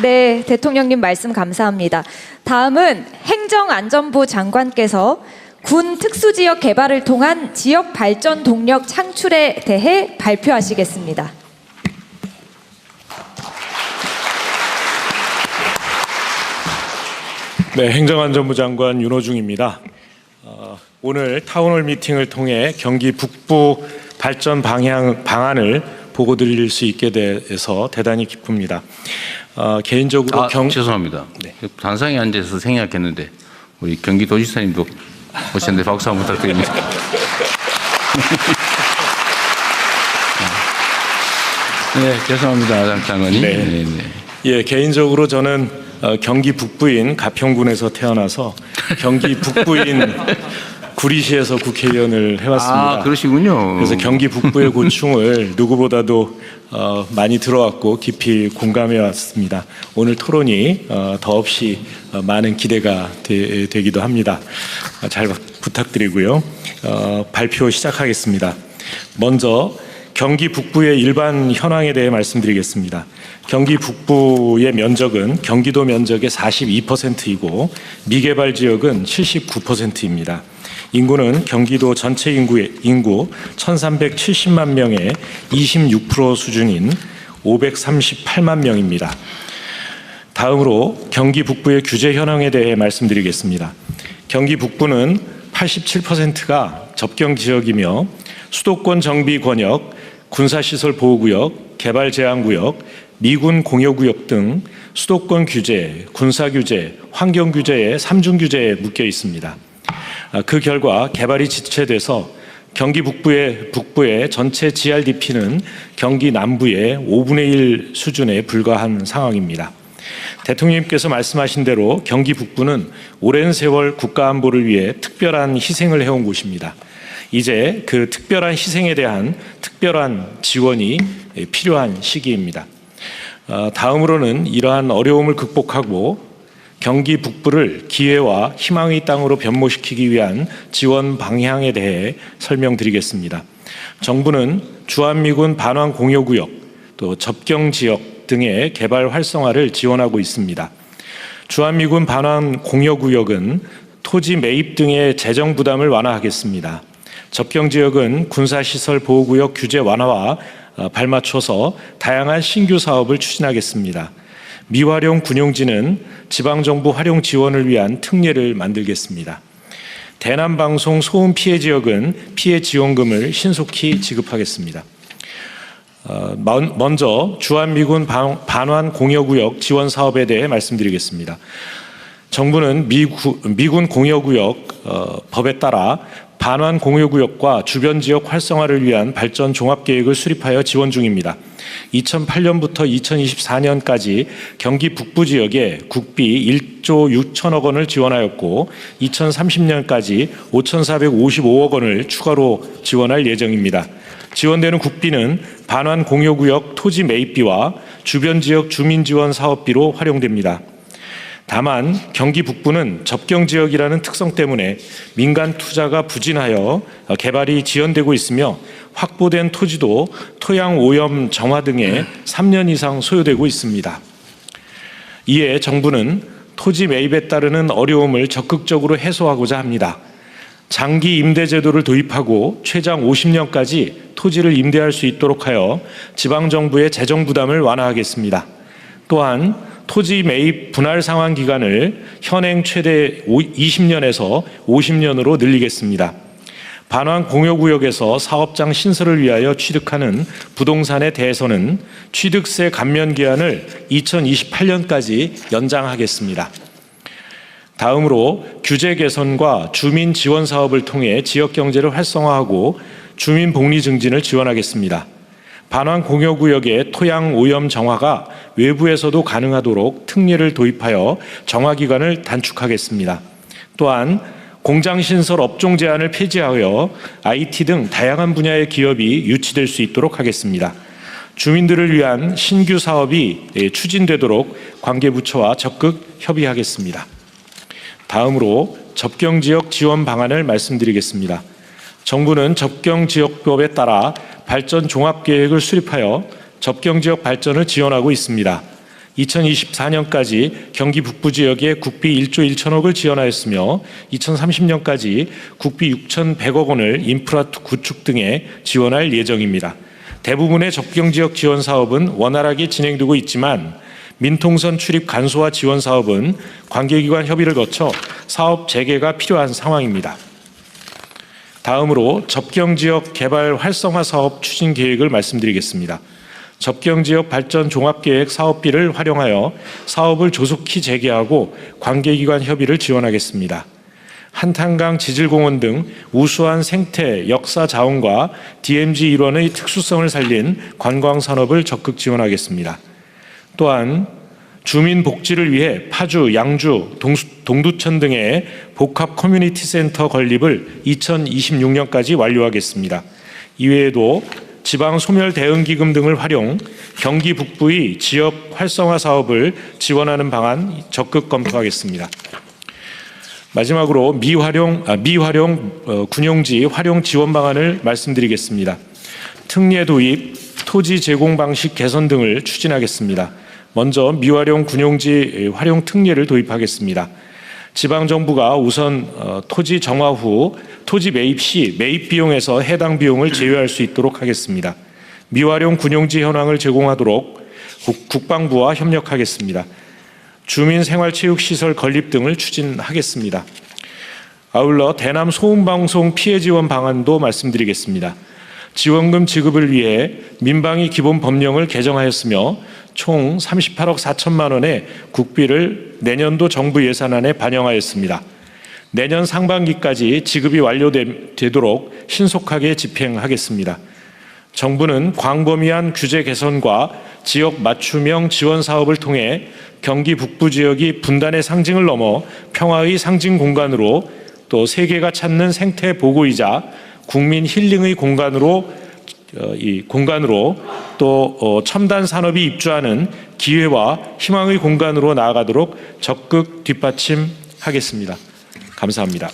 네, 대통령님 말씀 감사합니다. 다음은 행정안전부 장관께서 군 특수지역 개발을 통한 지역 발전 동력 창출에 대해 발표하시겠습니다. 네, 행정안전부 장관 윤호중입니다. 오늘 타운홀 미팅을 통해 경기 북부 발전 방안을 보고 드릴 수 있게 돼서 대단히 기쁩니다. 개인적으로 죄송합니다. 네. 단상에 앉아서 생략했는데 우리 경기도지사님도 오셨는데 박수 한번 부탁드립니다. 네, 죄송합니다, 장관님. 네. 예, 개인적으로 저는 경기 북부인 가평군에서 태어나서 경기 북부인 구리시에서 국회의원을 해왔습니다. 그러시군요. 그래서 경기 북부의 고충을 누구보다도 많이 들어왔고 깊이 공감해 왔습니다. 오늘 토론이 더없이 많은 기대가 되기도 합니다. 잘 부탁드리고요. 발표 시작하겠습니다. 먼저 경기 북부의 일반 현황에 대해 말씀드리겠습니다. 경기 북부의 면적은 경기도 면적의 42%이고 미개발 지역은 79%입니다. 인구는 경기도 전체 인구 1370만 명의 26% 수준인 538만 명입니다. 다음으로 경기 북부의 규제 현황에 대해 말씀드리겠습니다. 경기 북부는 87%가 접경 지역이며 수도권 정비 권역, 군사시설 보호구역, 개발 제한구역, 미군 공여구역 등 수도권 규제, 군사 규제, 환경 규제의 3중 규제에 묶여 있습니다. 그 결과 개발이 지체돼서 경기 북부의 전체 GRDP는 경기 남부의 5분의 1 수준에 불과한 상황입니다. 대통령님께서 말씀하신 대로 경기 북부는 오랜 세월 국가안보를 위해 특별한 희생을 해온 곳입니다. 이제 그 특별한 희생에 대한 특별한 지원이 필요한 시기입니다. 다음으로는 이러한 어려움을 극복하고 경기 북부를 기회와 희망의 땅으로 변모시키기 위한 지원 방향에 대해 설명드리겠습니다. 정부는 주한미군 반환 공여구역, 또 접경지역 등의 개발 활성화를 지원하고 있습니다. 주한미군 반환 공여구역은 토지 매입 등의 재정 부담을 완화하겠습니다. 접경지역은 군사시설 보호구역 규제 완화와 발맞춰서 다양한 신규 사업을 추진하겠습니다. 미활용 군용지는 지방정부 활용 지원을 위한 특례를 만들겠습니다. 대남방송 소음 피해 지역은 피해 지원금을 신속히 지급하겠습니다. 먼저 주한미군 반환 공여구역 지원 사업에 대해 말씀드리겠습니다. 정부는 미군 공여구역 법에 따라 반환 공여구역과 주변 지역 활성화를 위한 발전 종합계획을 수립하여 지원 중입니다. 2008년부터 2024년까지 경기 북부 지역에 국비 1조 6천억 원을 지원하였고 2030년까지 5,455억 원을 추가로 지원할 예정입니다. 지원되는 국비는 반환 공여구역 토지 매입비와 주변 지역 주민지원 사업비로 활용됩니다. 다만 경기 북부는 접경지역이라는 특성 때문에 민간 투자가 부진하여 개발이 지연되고 있으며 확보된 토지도 토양 오염 정화 등에 3년 이상 소요되고 있습니다. 이에 정부는 토지 매입에 따르는 어려움을 적극적으로 해소하고자 합니다. 장기 임대 제도를 도입하고 최장 50년까지 토지를 임대할 수 있도록 하여 지방정부의 재정 부담을 완화하겠습니다. 또한 토지 매입 분할 상환 기간을 현행 최대 20년에서 50년으로 늘리겠습니다. 반환 공여구역에서 사업장 신설을 위하여 취득하는 부동산에 대해서는 취득세 감면 기한을 2028년까지 연장하겠습니다. 다음으로 규제 개선과 주민 지원 사업을 통해 지역 경제를 활성화하고 주민 복리 증진을 지원하겠습니다. 반환 공여구역의 토양 오염 정화가 외부에서도 가능하도록 특례를 도입하여 정화 기간을 단축하겠습니다. 또한 공장 신설 업종 제한을 폐지하여 IT 등 다양한 분야의 기업이 유치될 수 있도록 하겠습니다. 주민들을 위한 신규 사업이 추진되도록 관계부처와 적극 협의하겠습니다. 다음으로 접경지역 지원 방안을 말씀드리겠습니다. 정부는 접경지역법에 따라 발전 종합계획을 수립하여 접경지역 발전을 지원하고 있습니다. 2024년까지 경기 북부 지역에 국비 1조 1천억을 지원하였으며 2030년까지 국비 6,100억 원을 인프라 구축 등에 지원할 예정입니다. 대부분의 접경지역 지원 사업은 원활하게 진행되고 있지만 민통선 출입 간소화 지원 사업은 관계기관 협의를 거쳐 사업 재개가 필요한 상황입니다. 다음으로 접경지역 개발 활성화 사업 추진 계획을 말씀드리겠습니다. 접경지역 발전 종합계획 사업비를 활용하여 사업을 조속히 재개하고 관계기관 협의를 지원하겠습니다. 한탄강 지질공원 등 우수한 생태, 역사 자원과 DMZ 일원의 특수성을 살린 관광산업을 적극 지원하겠습니다. 또한 주민 복지를 위해 파주, 양주, 동두천 등의 복합 커뮤니티 센터 건립을 2026년까지 완료하겠습니다. 이외에도 지방 소멸 대응 기금 등을 활용 경기 북부의 지역 활성화 사업을 지원하는 방안 적극 검토하겠습니다. 마지막으로 미활용 군용지 활용 지원 방안을 말씀드리겠습니다. 특례 도입, 토지 제공 방식 개선 등을 추진하겠습니다. 먼저 미활용 군용지 활용 특례를 도입하겠습니다. 지방정부가 우선 토지 정화 후 토지 매입 시 매입 비용에서 해당 비용을 제외할 수 있도록 하겠습니다. 미활용 군용지 현황을 제공하도록 국방부와 협력하겠습니다. 주민생활체육시설 건립 등을 추진하겠습니다. 아울러 대남 소음방송 피해 지원 방안도 말씀드리겠습니다. 지원금 지급을 위해 민방위 기본법령을 개정하였으며 총 38억 4천만 원의 국비를 내년도 정부 예산안에 반영하였습니다. 내년 상반기까지 지급이 완료되도록 신속하게 집행하겠습니다. 정부는 광범위한 규제 개선과 지역 맞춤형 지원 사업을 통해 경기 북부 지역이 분단의 상징을 넘어 평화의 상징 공간으로 또 세계가 찾는 생태 보고이자 국민 힐링의 공간으로 또 첨단 산업이 입주하는 기회와 희망의 공간으로 나아가도록 적극 뒷받침하겠습니다. 감사합니다.